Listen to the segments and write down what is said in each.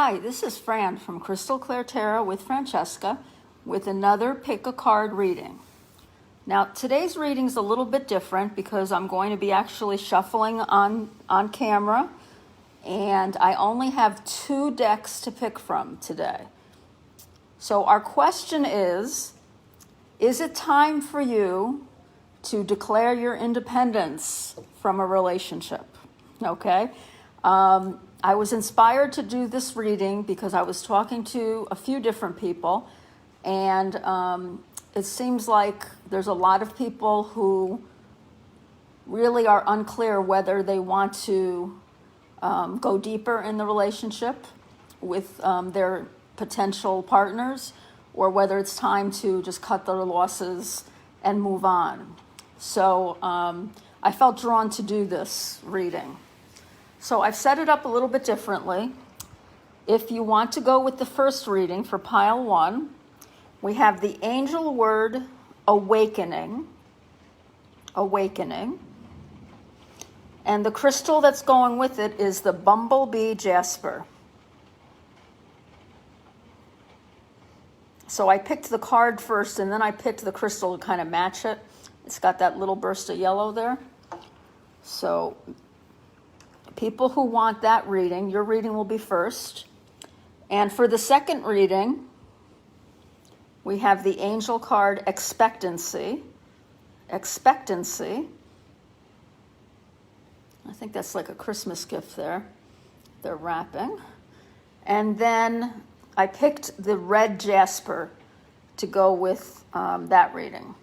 Hi, this is Fran from Crystal Clear Tarot with Francesca with another pick a card reading. Now today's reading is a little bit different because I'm going to be actually shuffling on camera, and I only have 2 decks to pick from today. So our question is it time for you to declare your independence from a relationship? Okay. I was inspired to do this reading because I was talking to a few different people, and it seems like there's a lot of people who really are unclear whether they want to go deeper in the relationship with their potential partners, or whether it's time to just cut their losses and move on. So I felt drawn to do this reading. So I've set it up a little bit differently. If you want to go with the first reading for pile 1, we have the angel word awakening. And the crystal that's going with it is the bumblebee jasper. So I picked the card first, and then I picked the crystal to kind of match it. It's got that little burst of yellow there. So people who want that reading, your reading will be first. And for the second reading, we have the angel card expectancy. I think that's like a Christmas gift there. They're wrapping. And then I picked the red jasper to go with that reading.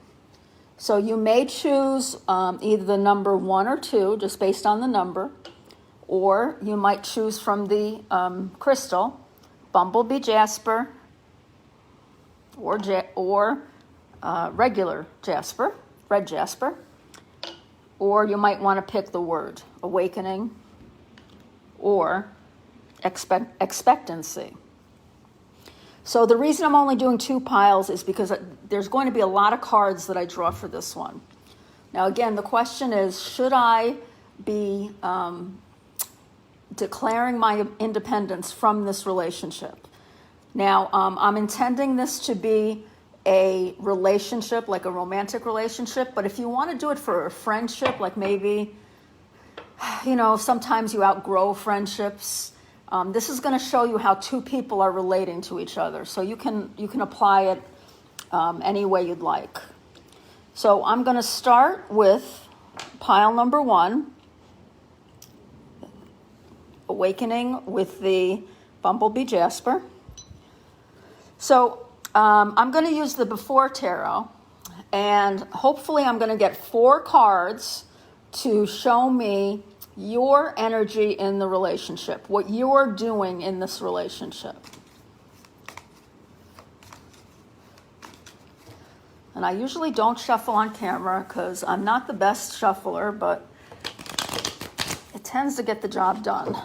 So you may choose either the number 1 or 2, just based on the number. Or you might choose from the crystal, bumblebee jasper, or regular jasper, red jasper. Or you might want to pick the word, awakening, or expectancy. So the reason I'm only doing 2 piles is because there's going to be a lot of cards that I draw for this one. Now again, the question is, should I be declaring my independence from this relationship? Now, I'm intending this to be a relationship, like a romantic relationship, but if you want to do it for a friendship, like maybe, sometimes you outgrow friendships. This is going to show you how 2 people are relating to each other, so you can apply it any way you'd like. So I'm going to start with pile number 1. Awakening with the bumblebee jasper. So I'm going to use the before tarot, and hopefully I'm going to get 4 cards to show me your energy in the relationship, what you're doing in this relationship. And I usually don't shuffle on camera because I'm not the best shuffler, but it tends to get the job done.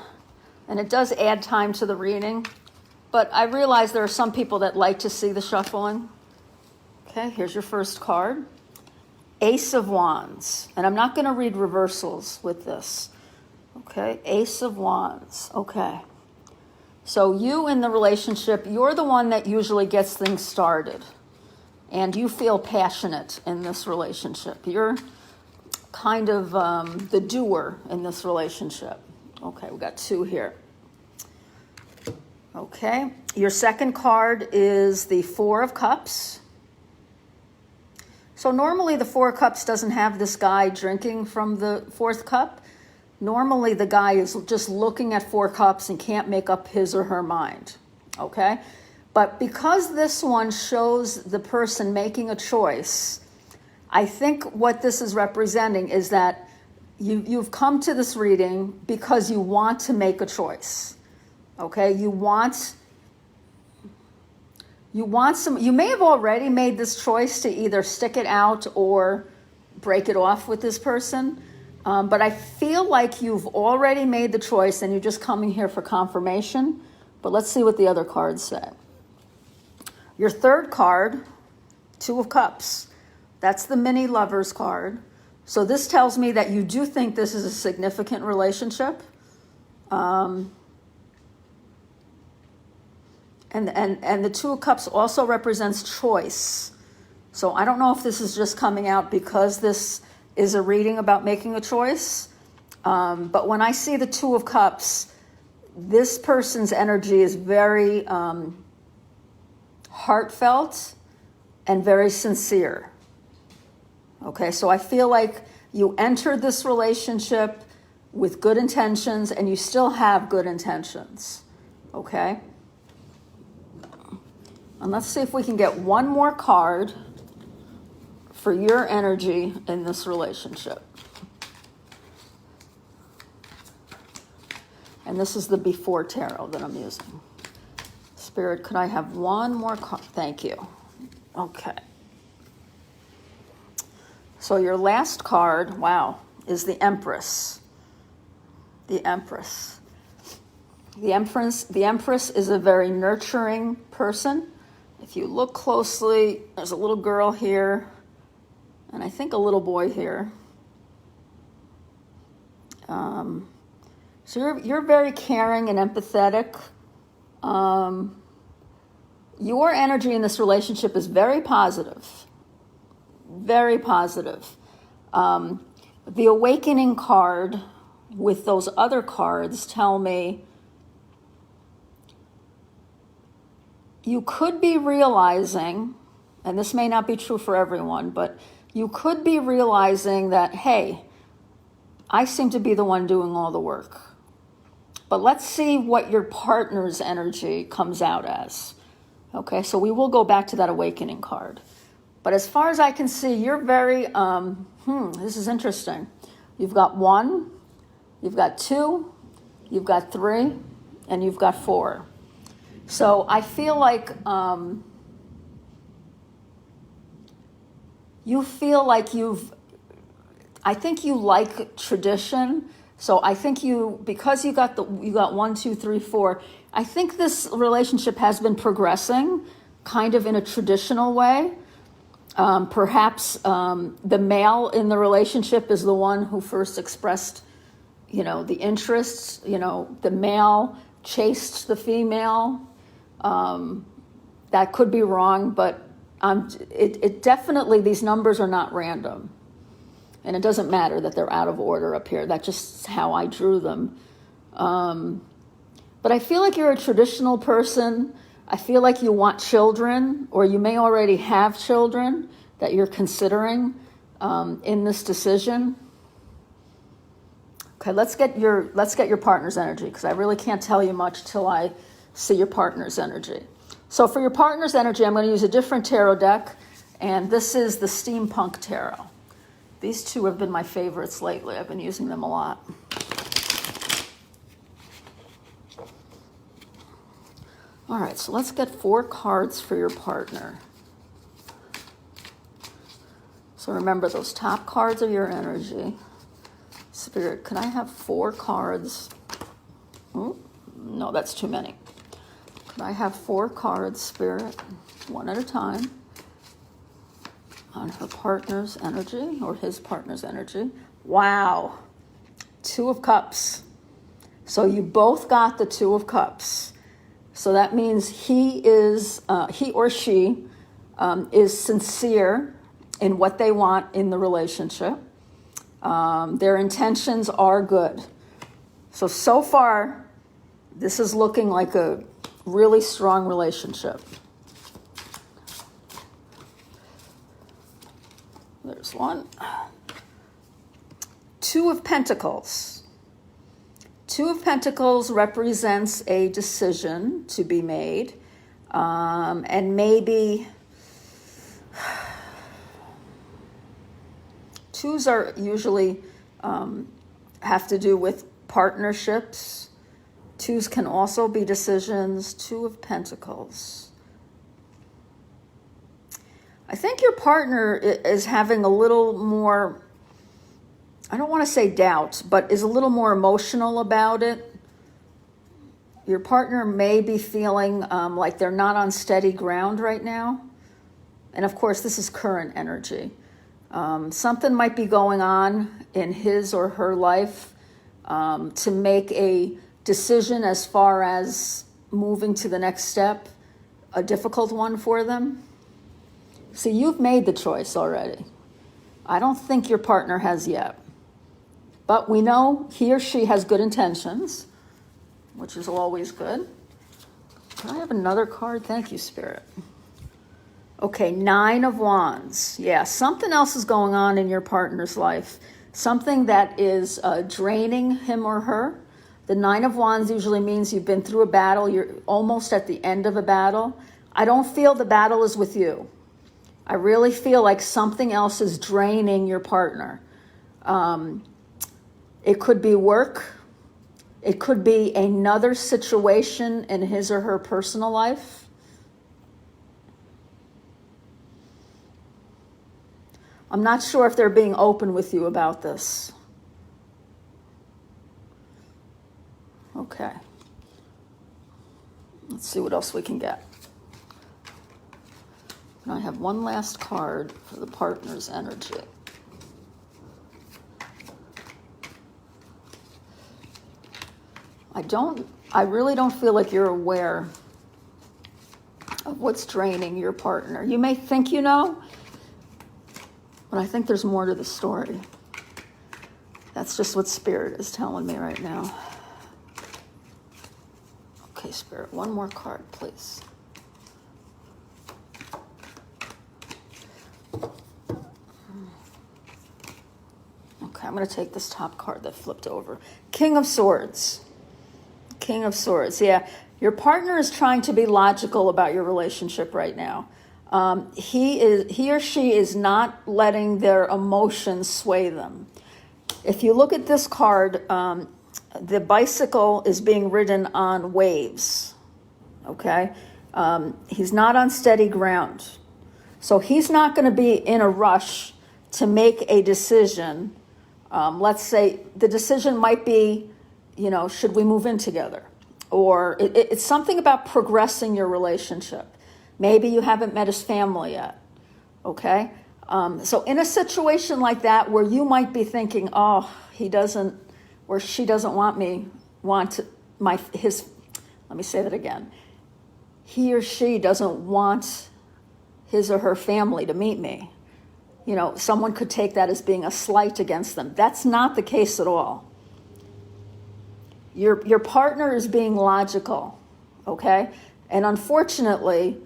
And it does add time to the reading, but I realize there are some people that like to see the shuffling. Okay, here's your first card. Ace of Wands. And I'm not going to read reversals with this. Okay, Ace of Wands. Okay. So you in the relationship, you're the one that usually gets things started. And you feel passionate in this relationship. You're kind of the doer in this relationship. Okay, we got 2 here. Okay, your second card is the 4 of Cups. So normally the 4 of Cups doesn't have this guy drinking from the 4th cup. Normally the guy is just looking at 4 cups and can't make up his or her mind. Okay, but because this one shows the person making a choice, I think what this is representing is that you've come to this reading because you want to make a choice. Okay, you may have already made this choice to either stick it out or break it off with this person. But I feel like you've already made the choice and you're just coming here for confirmation. But let's see what the other cards say. Your third card, 2 of Cups. That's the mini lovers card. So this tells me that you do think this is a significant relationship. And the Two of Cups also represents choice. So I don't know if this is just coming out because this is a reading about making a choice. But when I see the Two of Cups, this person's energy is very heartfelt and very sincere. Okay, so I feel like you entered this relationship with good intentions and you still have good intentions. Okay? And let's see if we can get one more card for your energy in this relationship. And this is the Before Tarot that I'm using. Spirit, could I have one more card? Thank you. Okay. So your last card, wow, is the Empress. The Empress. The Empress is a very nurturing person. If you look closely, there's a little girl here, and I think a little boy here. So you're very caring and empathetic. Your energy in this relationship is very positive. Very positive. The Awakening card with those other cards tell me you could be realizing, and this may not be true for everyone, but you could be realizing that, hey, I seem to be the one doing all the work. But let's see what your partner's energy comes out as. Okay, so we will go back to that Awakening card. But as far as I can see, you're very, this is interesting. You've got 1, you've got 2, you've got 3, and you've got 4. So I feel like you feel like I think you like tradition. So I think because you got 1, 2, 3, 4, I think this relationship has been progressing kind of in a traditional way. Perhaps the male in the relationship is the one who first expressed, the interests. The male chased the female. That could be wrong, but it definitely, these numbers are not random. And it doesn't matter that they're out of order up here. That's just how I drew them. But I feel like you're a traditional person. I feel like you want children, or you may already have children that you're considering in this decision. Okay, let's get your partner's energy, because I really can't tell you much till I see your partner's energy. So for your partner's energy, I'm going to use a different tarot deck, and this is the Steampunk Tarot. These two have been my favorites lately. I've been using them a lot. All right, so let's get 4 cards for your partner. So remember, those top cards are your energy. Spirit, can I have 4 cards? Oh, no, that's too many. Can I have 4 cards, Spirit, one at a time, on her partner's energy, or his partner's energy? Wow. 2 of Cups. So you both got the 2 of Cups. So that means he or she is sincere in what they want in the relationship. Their intentions are good. So far, this is looking like a really strong relationship. There's one. 2 of Pentacles. 2 of Pentacles represents a decision to be made. And maybe 2s are usually have to do with partnerships. 2s can also be decisions. 2 of Pentacles. I think your partner is having a little more, I don't want to say doubt, but is a little more emotional about it. Your partner may be feeling like they're not on steady ground right now. And of course, this is current energy. Something might be going on in his or her life to make a decision as far as moving to the next step. a difficult one for them. See, you've made the choice already. I don't think your partner has yet. But we know he or she has good intentions, which is always good. Can I have another card? Thank you, Spirit. Okay, 9 of Wands. Yeah, something else is going on in your partner's life. Something that is draining him or her. The 9 of Wands usually means you've been through a battle. You're almost at the end of a battle. I don't feel the battle is with you. I really feel like something else is draining your partner. It could be work. It could be another situation in his or her personal life. I'm not sure if they're being open with you about this. Okay. Let's see what else we can get. And I have one last card for the partner's energy. I really don't feel like you're aware of what's draining your partner. You may think you know, but I think there's more to the story. That's just what Spirit is telling me right now. Okay, Spirit, one more card, please. Okay, I'm going to take this top card that flipped over. King of Swords. King of Swords, yeah. Your partner is trying to be logical about your relationship right now. He or she is not letting their emotions sway them. If you look at this card, the bicycle is being ridden on waves, okay? He's not on steady ground. So he's not going to be in a rush to make a decision. Let's say the decision might be, should we move in together? Or it's something about progressing your relationship. Maybe you haven't met his family yet, okay? So in a situation like that where you might be thinking, oh, he doesn't, or she doesn't let me say that again. He or she doesn't want his or her family to meet me. Someone could take that as being a slight against them. That's not the case at all. Your partner is being logical, okay? And unfortunately,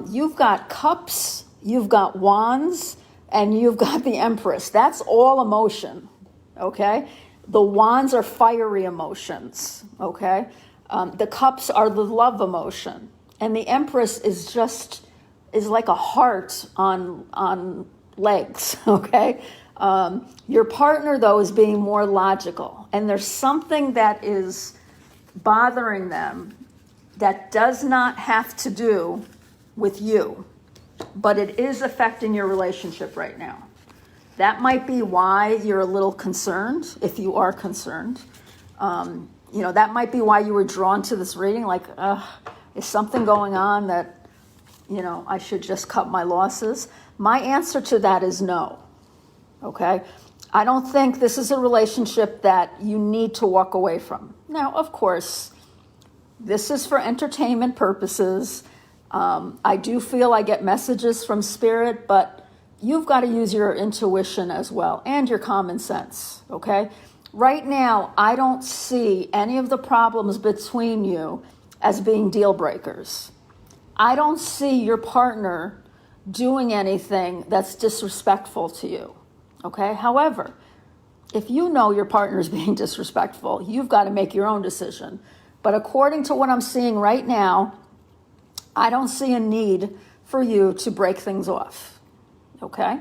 you've got cups, you've got wands, and you've got the Empress. That's all emotion, okay? The wands are fiery emotions, okay? The cups are the love emotion. And the Empress is like a heart on legs, okay? Your partner, though, is being more logical. And there's something that is bothering them that does not have to do with you, but it is affecting your relationship right now. That might be why you're a little concerned, if you are concerned. That might be why you were drawn to this reading, like, is something going on that, I should just cut my losses? My answer to that is no, okay? I don't think this is a relationship that you need to walk away from. Now, of course, this is for entertainment purposes. I do feel I get messages from Spirit, but you've got to use your intuition as well and your common sense, okay? Right now, I don't see any of the problems between you as being deal breakers. I don't see your partner doing anything that's disrespectful to you, okay? However, if you know your partner is being disrespectful, you've got to make your own decision. But according to what I'm seeing right now, I don't see a need for you to break things off, okay?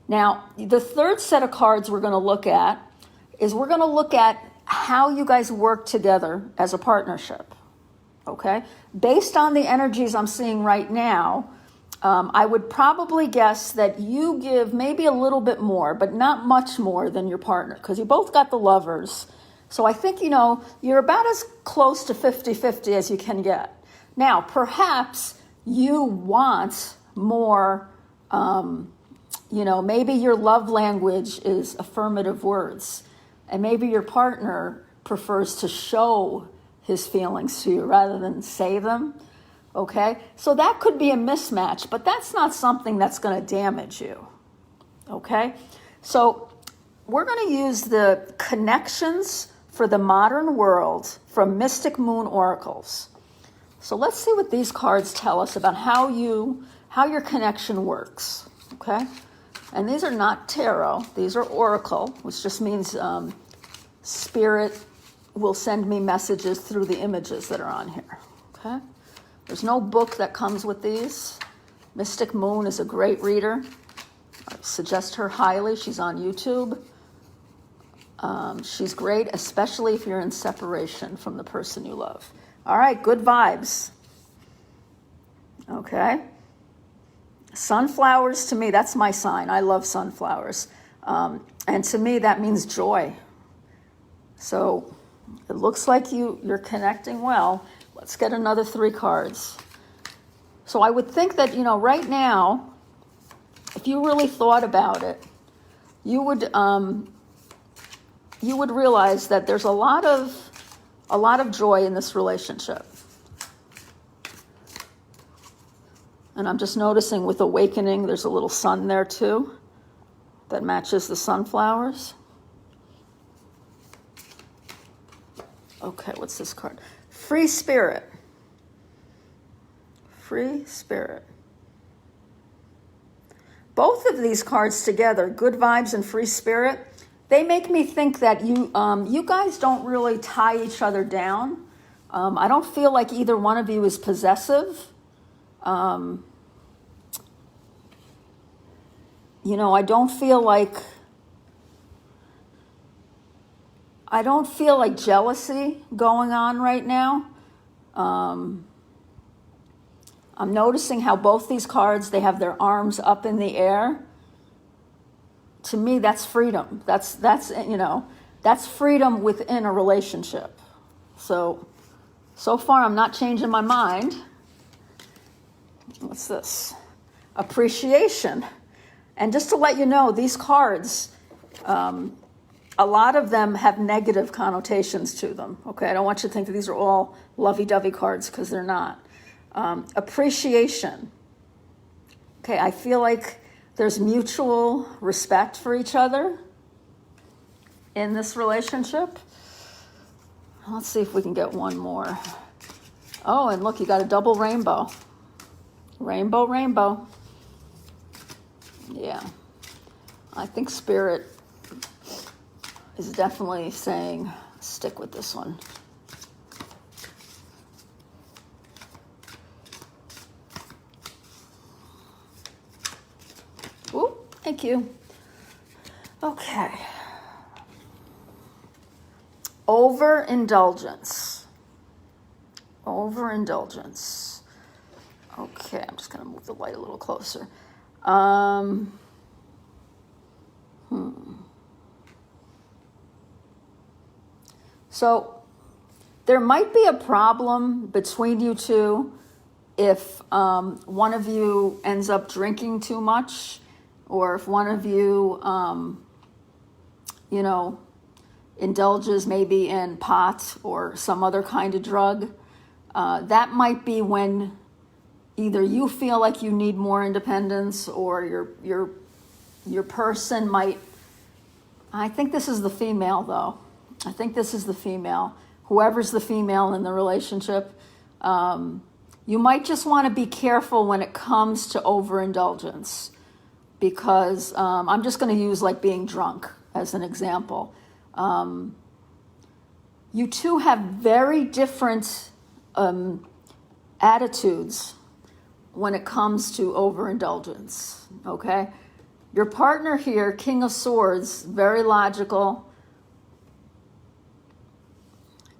Now, the third set of cards we're going to look at is we're going to look at how you guys work together as a partnership, okay? Based on the energies I'm seeing right now, I would probably guess that you give maybe a little bit more, but not much more than your partner, because you both got the Lovers. So I think, you're about as close to 50-50 as you can get. Now, perhaps you want more, maybe your love language is affirmative words, and maybe your partner prefers to show his feelings to you rather than say them. Okay? So that could be a mismatch, but that's not something that's going to damage you. Okay? So we're going to use the connections for the modern world from Mystic Moon Oracles. So let's see what these cards tell us about how your connection works. Okay? And these are not tarot. These are oracle, which just means spirit will send me messages through the images that are on here. Okay? There's no book that comes with these. Mystic Moon is a great reader. I suggest her highly. She's on YouTube. She's great, especially if you're in separation from the person you love. All right, good vibes. Okay. Sunflowers, to me, that's my sign. I love sunflowers. And to me, that means joy. So it looks like you're connecting well. Let's get another 3 cards. So I would think that, right now, if you really thought about it, you would realize that there's a lot of joy in this relationship. And I'm just noticing with awakening, there's a little sun there too that matches the sunflowers. Okay, what's this card? Free spirit. Free spirit. Both of these cards together, good vibes and free spirit, they make me think that you guys don't really tie each other down. I don't feel like either one of you is possessive. I don't feel like jealousy going on right now. I'm noticing how both these cards, they have their arms up in the air. To me, that's freedom. That's freedom within a relationship. So far I'm not changing my mind. What's this? Appreciation. And just to let you know, these cards, a lot of them have negative connotations to them. Okay, I don't want you to think that these are all lovey-dovey cards, because they're not. Appreciation. Okay, I feel like there's mutual respect for each other in this relationship. Let's see if we can get one more. Oh, and look, you got a double rainbow. Rainbow, rainbow. Yeah. I think Spirit is definitely saying, stick with this one. Ooh, thank you. Okay. Overindulgence. Overindulgence. Okay, I'm just going to move the light a little closer. So there might be a problem between you two if one of you ends up drinking too much, or if one of you, indulges maybe in pot or some other kind of drug. That might be when either you feel like you need more independence, or your person might. I think this is the female, though. I think this is the female. Whoever's the female in the relationship, you might just want to be careful when it comes to overindulgence, because I'm just going to use like being drunk as an example. You two have very different attitudes when it comes to overindulgence, okay? Your partner here, King of Swords, very logical.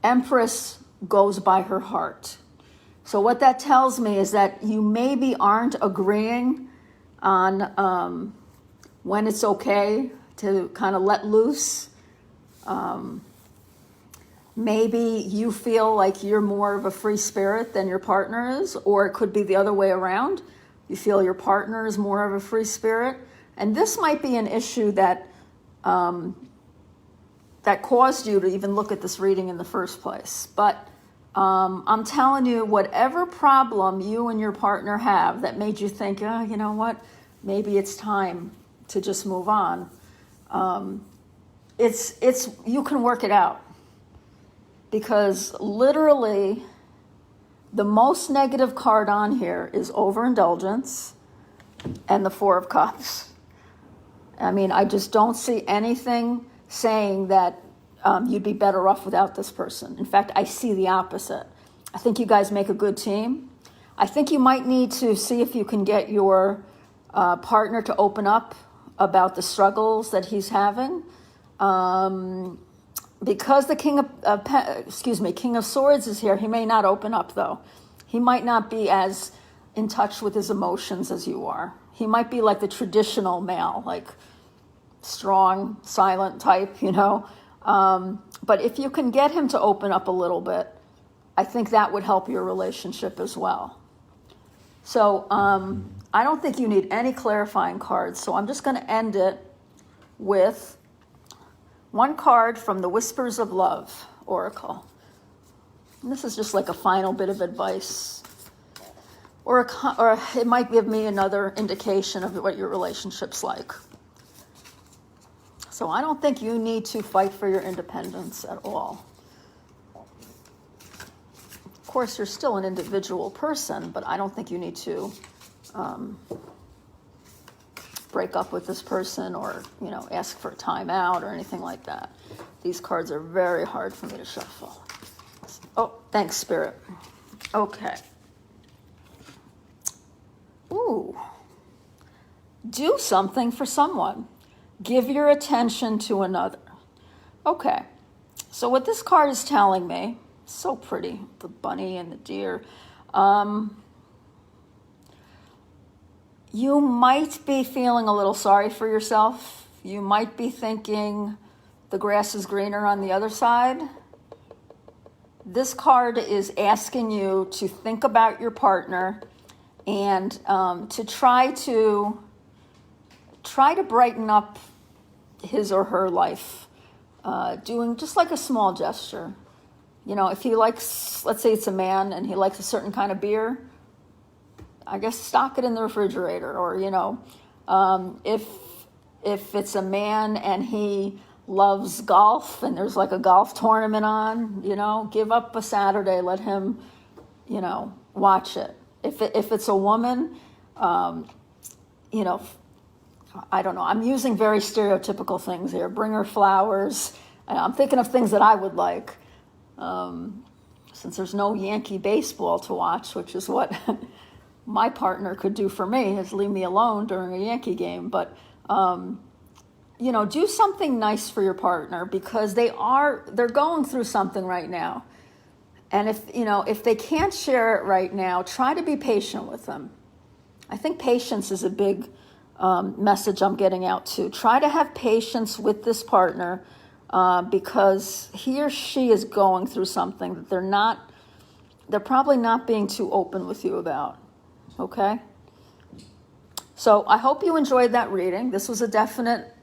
Empress goes by her heart. So what that tells me is that you maybe aren't agreeing on when it's okay to kind of let loose. Maybe you feel like you're more of a free spirit than your partner is, or it could be the other way around. You feel your partner is more of a free spirit. And this might be an issue that that caused you to even look at this reading in the first place. But I'm telling you, whatever problem you and your partner have that made you think, oh, you know what, maybe it's time to just move on. You can work it out, because literally the most negative card on here is overindulgence and the Four of Cups. I mean, I just don't see anything saying that you'd be better off without this person. In fact, I see the opposite. I think you guys make a good team. I think you might need to see if you can get your partner to open up about the struggles that he's having. Because the King of Swords is here, he may not open up, though. He might not be as in touch with his emotions as you are. He might be like the traditional male, like strong, silent type, you know. But if you can get him to open up a little bit, I think that would help your relationship as well. So I don't think you need any clarifying cards, so I'm just going to end it with one card from the Whispers of Love Oracle. And this is just like a final bit of advice. Or it might give me another indication of what your relationship's like. So I don't think you need to fight for your independence at all. Of course, you're still an individual person, but I don't think you need to break up with this person or, you know, ask for a timeout or anything like that. These cards are very hard for me to shuffle. Oh, thanks, Spirit. Okay. Ooh. Do something for someone. Give your attention to another. Okay. So what this card is telling me, so pretty, the bunny and the deer. You might be feeling a little sorry for yourself. You might be thinking the grass is greener on the other side. This card is asking you to think about your partner and to try to brighten up his or her life, doing just like a small gesture. You know, if he likes, let's say it's a man and he likes a certain kind of beer, I guess stock it in the refrigerator. Or, you know, if it's a man and he loves golf and there's like a golf tournament on, you know, give up a Saturday, let him, you know, watch it. If it's a woman, you know, I don't know. I'm using very stereotypical things here. Bring her flowers. I'm thinking of things that I would like. Since there's no Yankee baseball to watch, which is what my partner could do for me, is leave me alone during a Yankee game. But, you know, do something nice for your partner, because they're going through something right now. And if they can't share it right now, try to be patient with them. I think patience is a big message I'm getting out to. Try to have patience with this partner, because he or she is going through something that they're probably not being too open with you about. Okay? So I hope you enjoyed that reading. This was a definite,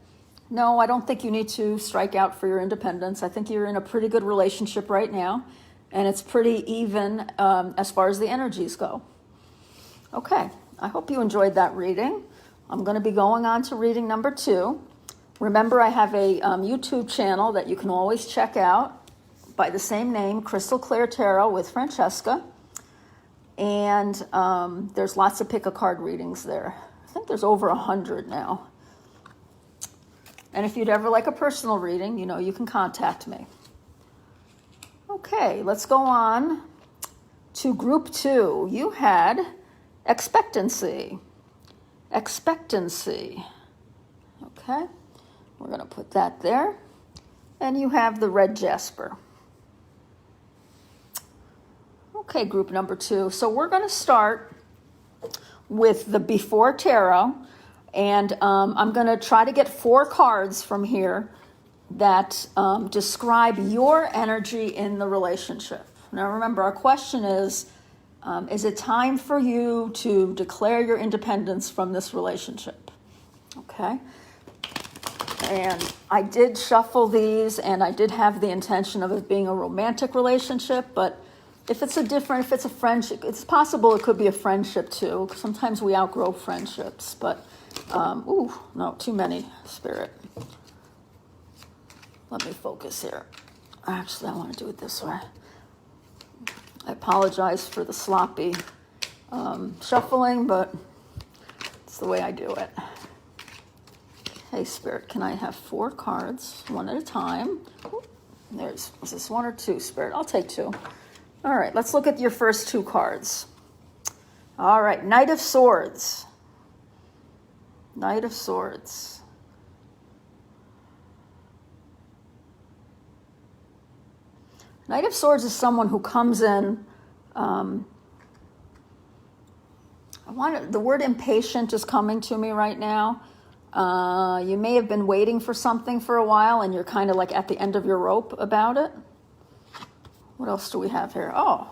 no, I don't think you need to strike out for your independence. I think you're in a pretty good relationship right now, and it's pretty even as far as the energies go. Okay, I hope you enjoyed that reading. I'm going to be going on to reading number 2. Remember, I have a YouTube channel that you can always check out by the same name, Crystal Clear Tarot with Francesca. And there's lots of pick-a-card readings there. I think there's over 100 now. And if you'd ever like a personal reading, you know, you can contact me. Okay, let's go on to group 2. You had expectancy. Expectancy. Okay, we're going to put that there. And you have the red jasper. Okay, group number 2. So we're going to start with the Before Tarot. And I'm going to try to get 4 cards from here that describe your energy in the relationship. Now remember, our question is it time for you to declare your independence from this relationship? Okay. And I did shuffle these, and I did have the intention of it being a romantic relationship, but If it's a friendship, it's possible it could be a friendship too. Sometimes we outgrow friendships, but, ooh, no, too many, Spirit. Let me focus here. Actually, I want to do it this way. I apologize for the sloppy shuffling, but it's the way I do it. Hey, Spirit, can I have 4 cards, one at a time? Is this 1 or 2, Spirit? I'll take 2. All right, let's look at your first 2 cards. All right, Knight of Swords. Knight of Swords. Knight of Swords is someone who comes in, the word impatient is coming to me right now. You may have been waiting for something for a while and you're kind of like at the end of your rope about it. What else do we have here? Oh,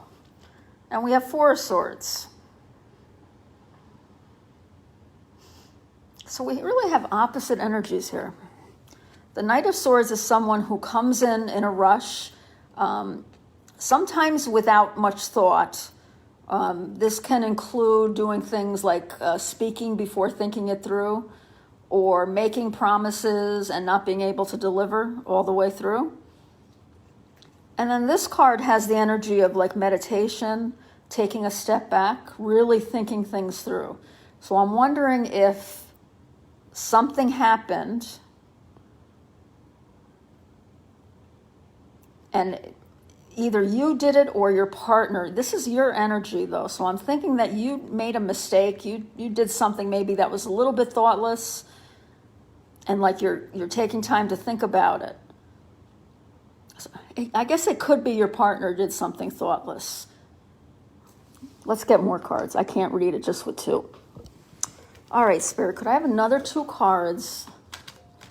and we have 4 of Swords. So we really have opposite energies here. The Knight of Swords is someone who comes in a rush, sometimes without much thought. This can include doing things like speaking before thinking it through, or making promises and not being able to deliver all the way through. And then this card has the energy of like meditation, taking a step back, really thinking things through. So I'm wondering if something happened and either you did it or your partner. This is your energy though. So I'm thinking that you made a mistake. You did something maybe that was a little bit thoughtless, and like you're taking time to think about it. So I guess it could be your partner did something thoughtless. Let's get more cards. I can't read it just with 2. All right, Spirit, could I have another 2 cards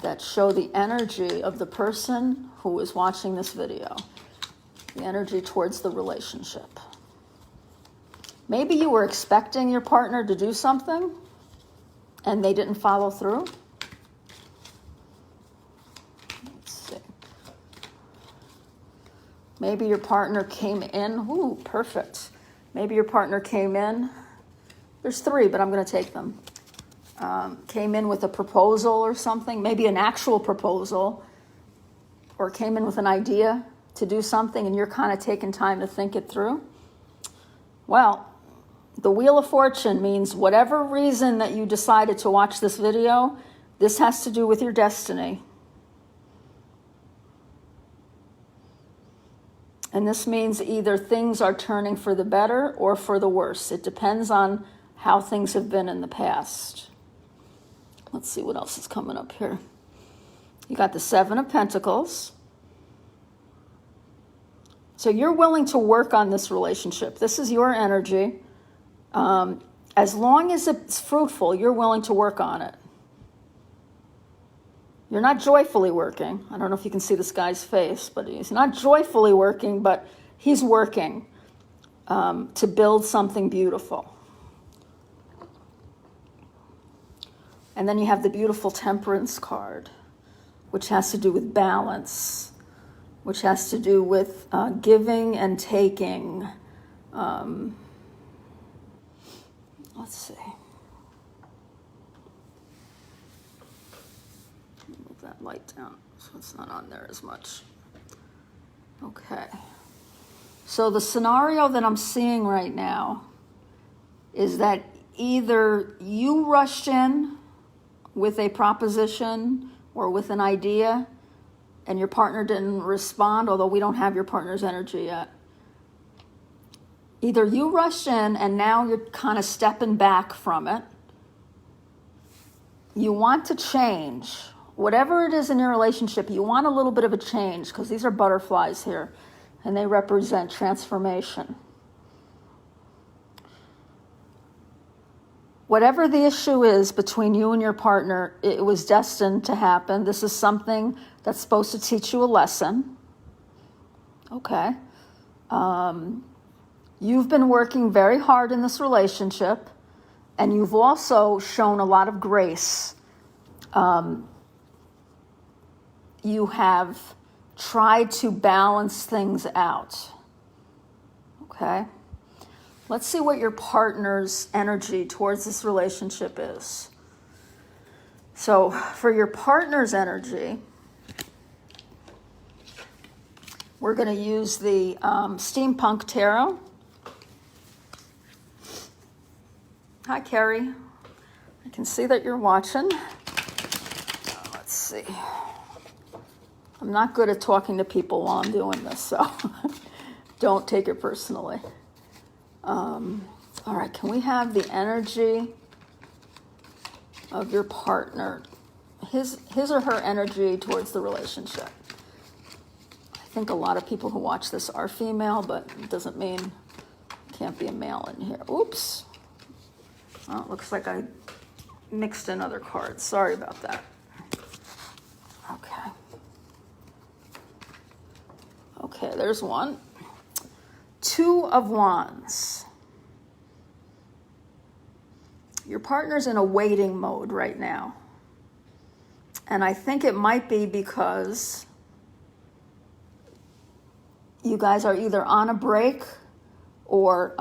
that show the energy of the person who is watching this video? The energy towards the relationship. Maybe you were expecting your partner to do something and they didn't follow through. Let's see. Maybe your partner came in. Ooh, perfect. Maybe your partner came in. There's 3, but I'm going to take them. Came in with a proposal or something, maybe an actual proposal, or came in with an idea to do something and you're kind of taking time to think it through. Well, the Wheel of Fortune means whatever reason that you decided to watch this video, this has to do with your destiny. And this means either things are turning for the better or for the worse. It depends on how things have been in the past. Let's see what else is coming up here. You got the 7 of Pentacles. So you're willing to work on this relationship. This is your energy. As long as it's fruitful, you're willing to work on it. You're not joyfully working. I don't know if you can see this guy's face, but he's not joyfully working, but he's working to build something beautiful. And then you have the beautiful Temperance card, which has to do with balance, which has to do with giving and taking. Let's see. Move that light down so it's not on there as much. Okay. So the scenario that I'm seeing right now is that either you rushed in with a proposition or with an idea and your partner didn't respond, although we don't have your partner's energy yet. Either you rushed in and now you're kind of stepping back from it. You want to change. Whatever it is in your relationship, you want a little bit of a change, because these are butterflies here and they represent transformation. Whatever the issue is between you and your partner, it was destined to happen. This is something that's supposed to teach you a lesson. Okay. You've been working very hard in this relationship, and you've also shown a lot of grace. You have tried to balance things out. Okay. Okay? Let's see what your partner's energy towards this relationship is. So for your partner's energy, we're going to use the Steampunk Tarot. Hi, Carrie. I can see that you're watching. Let's see. I'm not good at talking to people while I'm doing this, so don't take it personally. All right, can we have the energy of your partner, his or her energy towards the relationship? I think a lot of people who watch this are female, but it doesn't mean can't be a male in here. Oops. Oh, it looks like I mixed in other cards. Sorry about that. Okay. Okay, there's one. Two of Wands. Your partner's in a waiting mode right now. And I think it might be because you guys are either on a break or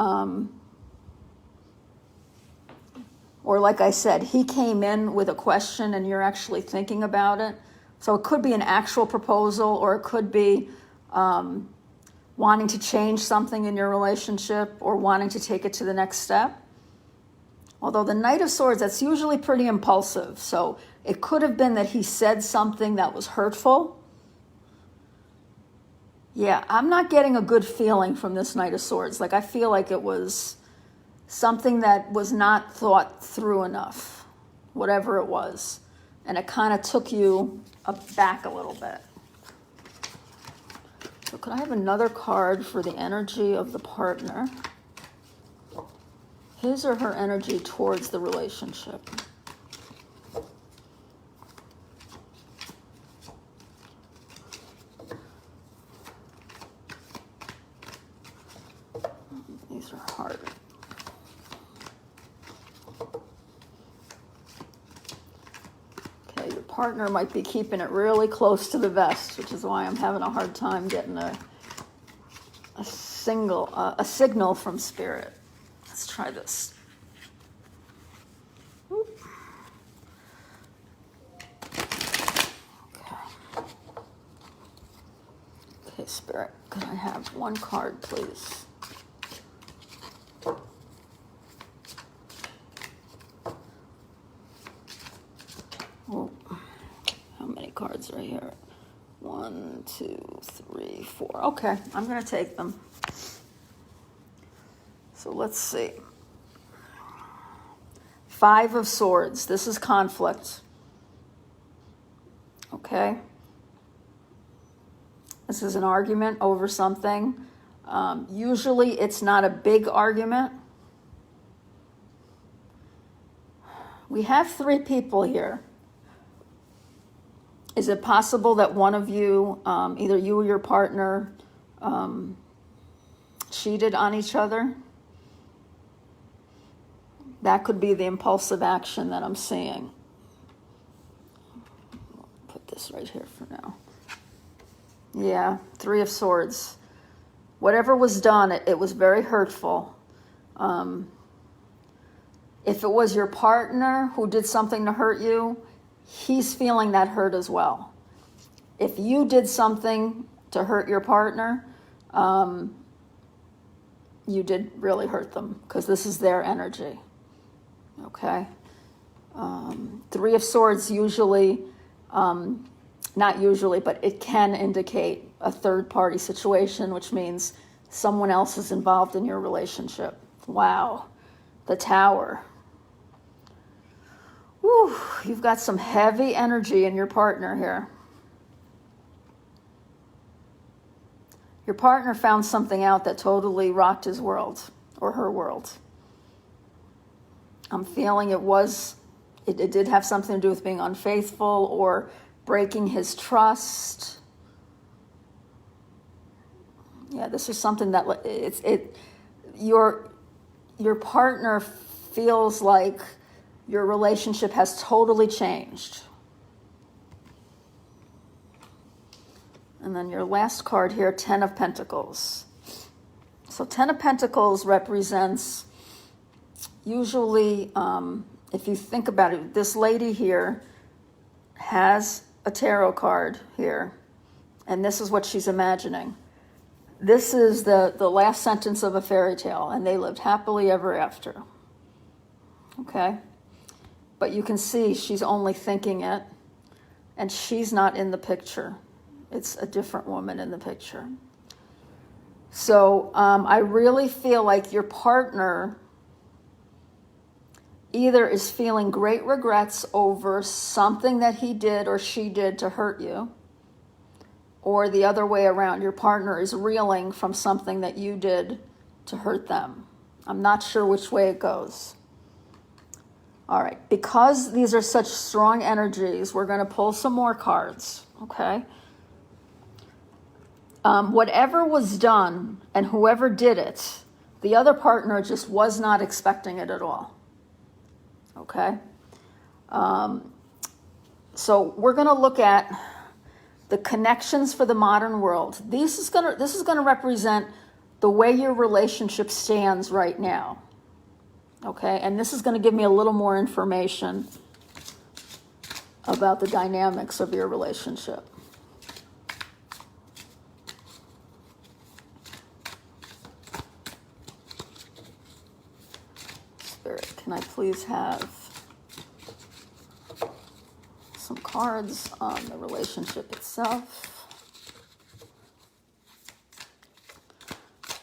like I said, he came in with a question and you're actually thinking about it. So it could be an actual proposal, or it could be wanting to change something in your relationship or wanting to take it to the next step. Although the Knight of Swords, that's usually pretty impulsive. So it could have been that he said something that was hurtful. Yeah, I'm not getting a good feeling from this Knight of Swords. Like, I feel like it was something that was not thought through enough, whatever it was. And it kind of took you back a little bit. So could I have another card for the energy of the partner? His or her energy towards the relationship. These are hard. Okay, your partner might be keeping it really close to the vest, which is why I'm having a hard time getting a signal from Spirit. Let's try this. Oop. Okay, Spirit, could I have one card, please? Oh, how many cards are here? 1, 2, 3, 4. Okay, I'm going to take them. So let's see. 5 of Swords. This is conflict. Okay. This is an argument over something. Usually it's not a big argument. We have 3 people here. Is it possible that one of you, either you or your partner, cheated on each other? That could be the impulsive action that I'm seeing. Put this right here for now. Yeah, 3 of Swords. Whatever was done, it was very hurtful. If it was your partner who did something to hurt you, he's feeling that hurt as well. If you did something to hurt your partner, you did really hurt them, because this is their energy. Okay? 3 of Swords usually, not usually, but it can indicate a third-party situation, which means someone else is involved in your relationship. Wow. The Tower. Whew, you've got some heavy energy in your partner here. Your partner found something out that totally rocked his world, or her world. I'm feeling it did have something to do with being unfaithful or breaking his trust. Yeah, this is something that your partner feels like your relationship has totally changed. And then your last card here, 10 of Pentacles. So 10 of Pentacles represents, usually, if you think about it, this lady here has a tarot card here, and this is what she's imagining. This is the last sentence of a fairy tale, and they lived happily ever after. Okay? But you can see she's only thinking it, and she's not in the picture. It's a different woman in the picture. So I really feel like your partner either is feeling great regrets over something that he did or she did to hurt you, or the other way around, your partner is reeling from something that you did to hurt them. I'm not sure which way it goes. All right, because these are such strong energies, we're going to pull some more cards, okay? Whatever was done and whoever did it, the other partner just was not expecting it at all, okay? So we're going to look at the connections for the modern world. This is going to represent the way your relationship stands right now. Okay, and this is going to give me a little more information about the dynamics of your relationship. Spirit, can I please have some cards on the relationship itself?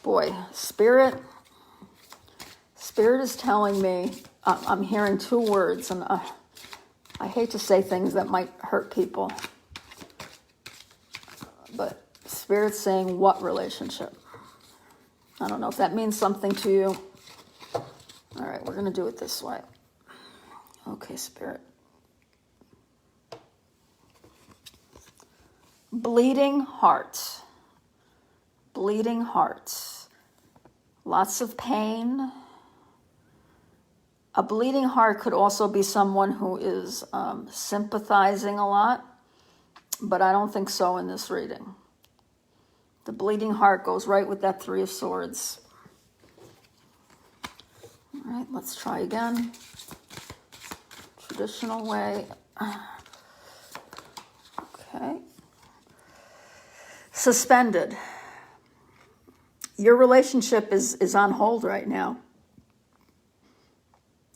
Boy, Spirit is telling me, I'm hearing two words, and I hate to say things that might hurt people, but Spirit's saying what relationship? I don't know if that means something to you. All right, we're going to do it this way. Okay, Spirit. Bleeding heart. Bleeding heart. Lots of pain. A bleeding heart could also be someone who is sympathizing a lot, but I don't think so in this reading. The bleeding heart goes right with that Three of Swords. All right, let's try again. Traditional way. Okay. Suspended. Your relationship is on hold right now.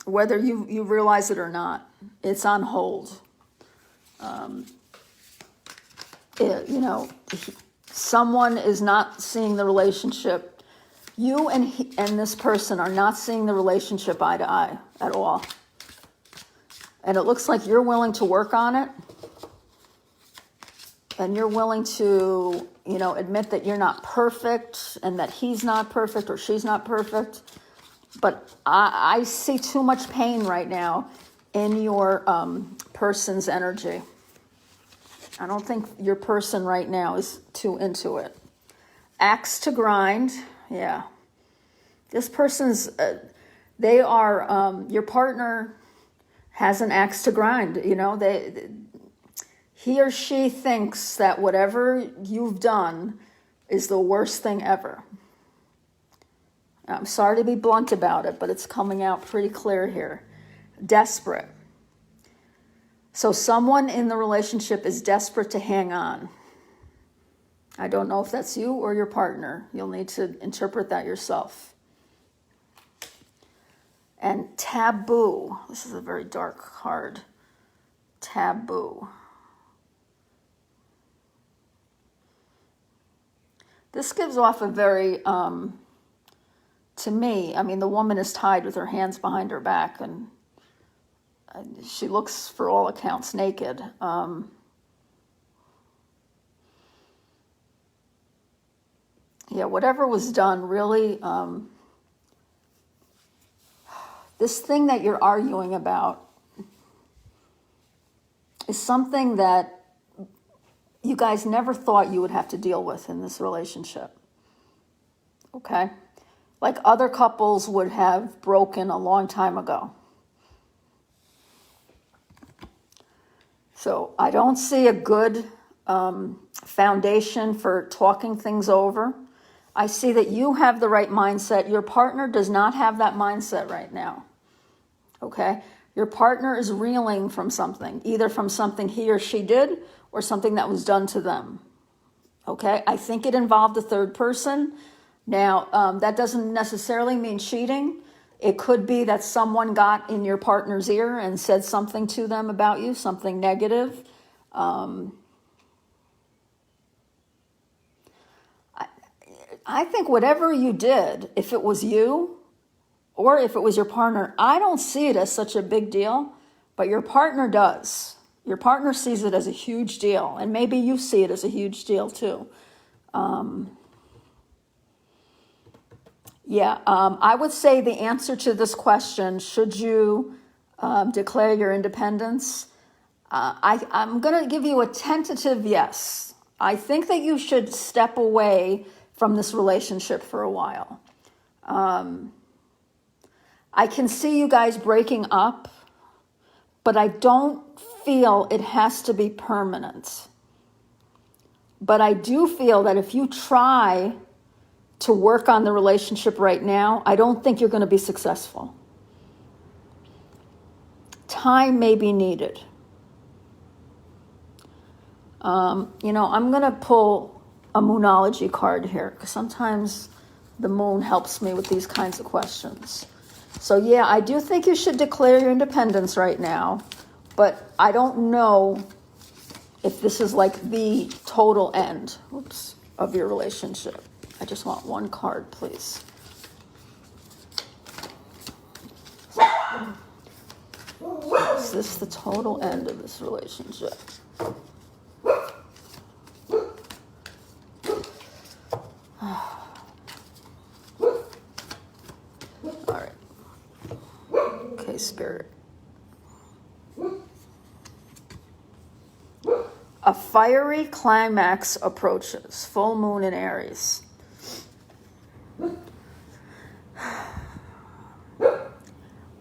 Whether you realize it or not, it's on hold. Someone is not seeing the relationship. You and this person are not seeing the relationship eye to eye at all. And it looks like you're willing to work on it. And you're willing to, admit that you're not perfect and that he's not perfect or she's not perfect. But I see too much pain right now in your person's energy. I don't think your person right now is too into it. Axe to grind. Yeah. This person's, your partner has an axe to grind. He or she thinks that whatever you've done is the worst thing ever. I'm sorry to be blunt about it, but it's coming out pretty clear here. Desperate. So someone in the relationship is desperate to hang on. I don't know if that's you or your partner. You'll need to interpret that yourself. And taboo. This is a very dark card. Taboo. This gives off a very... to me, the woman is tied with her hands behind her back, and she looks, for all accounts, naked. Whatever was done, really, this thing that you're arguing about is something that you guys never thought you would have to deal with in this relationship. Okay? Like other couples would have broken a long time ago. So I don't see a good foundation for talking things over. I see that you have the right mindset. Your partner does not have that mindset right now. Okay? Your partner is reeling from something, either from something he or she did or something that was done to them. Okay? I think it involved a third person. Now, that doesn't necessarily mean cheating. It could be that someone got in your partner's ear and said something to them about you, something negative. I think whatever you did, if it was you or if it was your partner, I don't see it as such a big deal, but your partner does. Your partner sees it as a huge deal, and maybe you see it as a huge deal too. I would say the answer to this question, should you declare your independence? I'm going to give you a tentative yes. I think that you should step away from this relationship for a while. I can see you guys breaking up, but I don't feel it has to be permanent. But I do feel that if you try to work on the relationship right now, I don't think you're going to be successful. Time may be needed. I'm going to pull a moonology card here, because sometimes the moon helps me with these kinds of questions. So yeah, I do think you should declare your independence right now, but I don't know if this is like the total end, of your relationship. I just want one card, please. Is this the total end of this relationship? All right. Okay, Spirit. A fiery climax approaches. Full moon in Aries.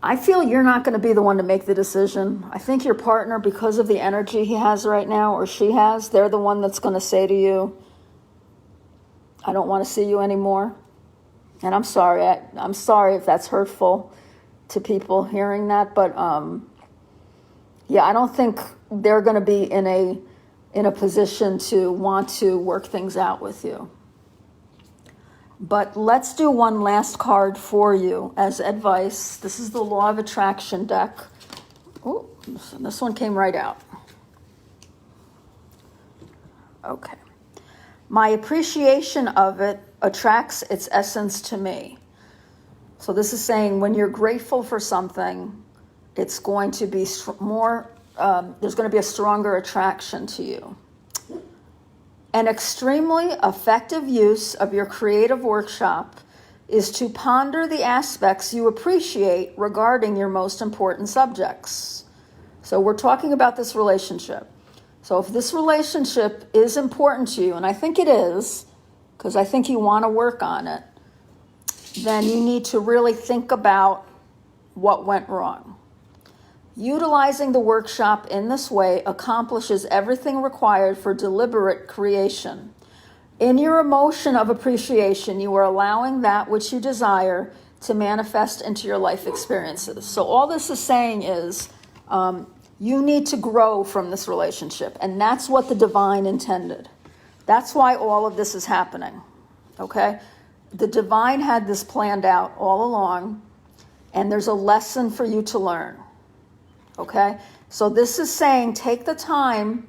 I feel you're not going to be the one to make the decision. I think your partner, because of the energy he has right now, or she has, they're the one that's going to say to you, I don't want to see you anymore. And I'm sorry. I'm sorry if that's hurtful to people hearing that. But I don't think they're going to be in a position to want to work things out with you. But let's do one last card for you as advice. This is the Law of Attraction deck. Oh, this one came right out. Okay. My appreciation of it attracts its essence to me. So this is saying when you're grateful for something, it's going to be more, there's going to be a stronger attraction to you. An extremely effective use of your creative workshop is to ponder the aspects you appreciate regarding your most important subjects. So we're talking about this relationship. So if this relationship is important to you, and I think it is, because I think you want to work on it, then you need to really think about what went wrong. Utilizing the workshop in this way accomplishes everything required for deliberate creation. In your emotion of appreciation, you are allowing that which you desire to manifest into your life experiences. So all this is saying is you need to grow from this relationship, and that's what the divine intended. That's why all of this is happening, okay? The divine had this planned out all along, and there's a lesson for you to learn. Okay, so this is saying take the time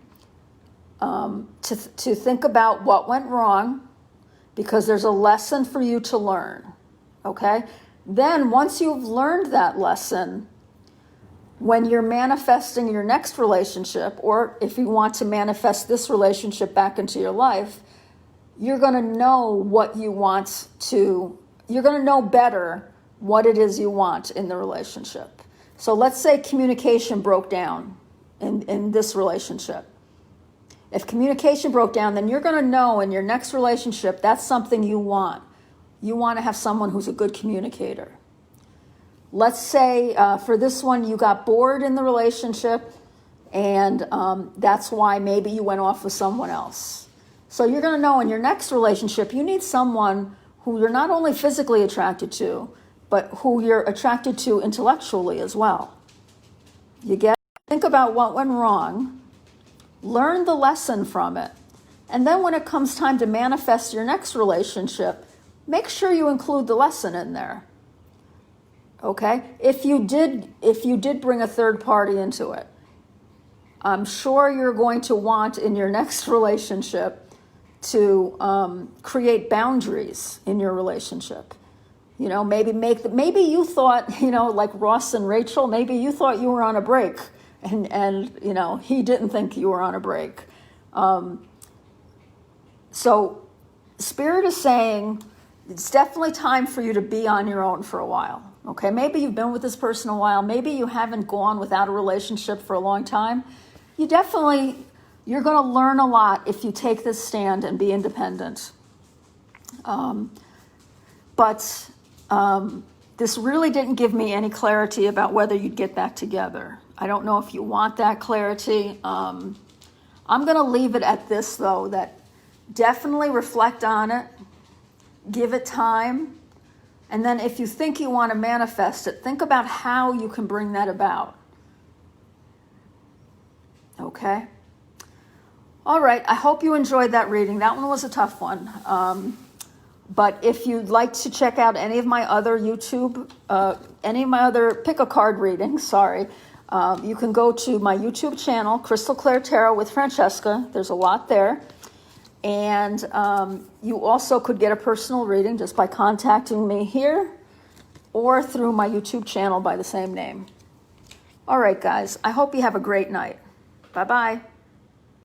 to think about what went wrong, because there's a lesson for you to learn. Okay, then once you've learned that lesson, when you're manifesting your next relationship, or if you want to manifest this relationship back into your life, you're going to know what you want to, you're going to know better what it is you want in the relationship. So let's say communication broke down in this relationship. If communication broke down, then you're going to know in your next relationship that's something you want. You want to have someone who's a good communicator. Let's say for this one you got bored in the relationship, and that's why maybe you went off with someone else. So you're going to know in your next relationship, you need someone who you're not only physically attracted to, but who you're attracted to intellectually as well. You get think about what went wrong, learn the lesson from it, and then when it comes time to manifest your next relationship, make sure you include the lesson in there. Okay? If you did bring a third party into it, I'm sure you're going to want in your next relationship to create boundaries in your relationship. You know, maybe you thought, you know, like Ross and Rachel, maybe you thought you were on a break, and you know, he didn't think you were on a break. So Spirit is saying it's definitely time for you to be on your own for a while. Okay, maybe you've been with this person a while. Maybe you haven't gone without a relationship for a long time. You're going to learn a lot if you take this stand and be independent. But this really didn't give me any clarity about whether you'd get back together. I don't know if you want that clarity. I'm going to leave it at this, though, that definitely reflect on it, give it time, and then if you think you want to manifest it, think about how you can bring that about. Okay? All right, I hope you enjoyed that reading. That one was a tough one. But if you'd like to check out any of my other any of my other pick a card readings, you can go to my YouTube channel, Crystal Claire Tarot with Francesca. There's a lot there. And you also could get a personal reading just by contacting me here or through my YouTube channel by the same name. All right, guys, I hope you have a great night. Bye-bye.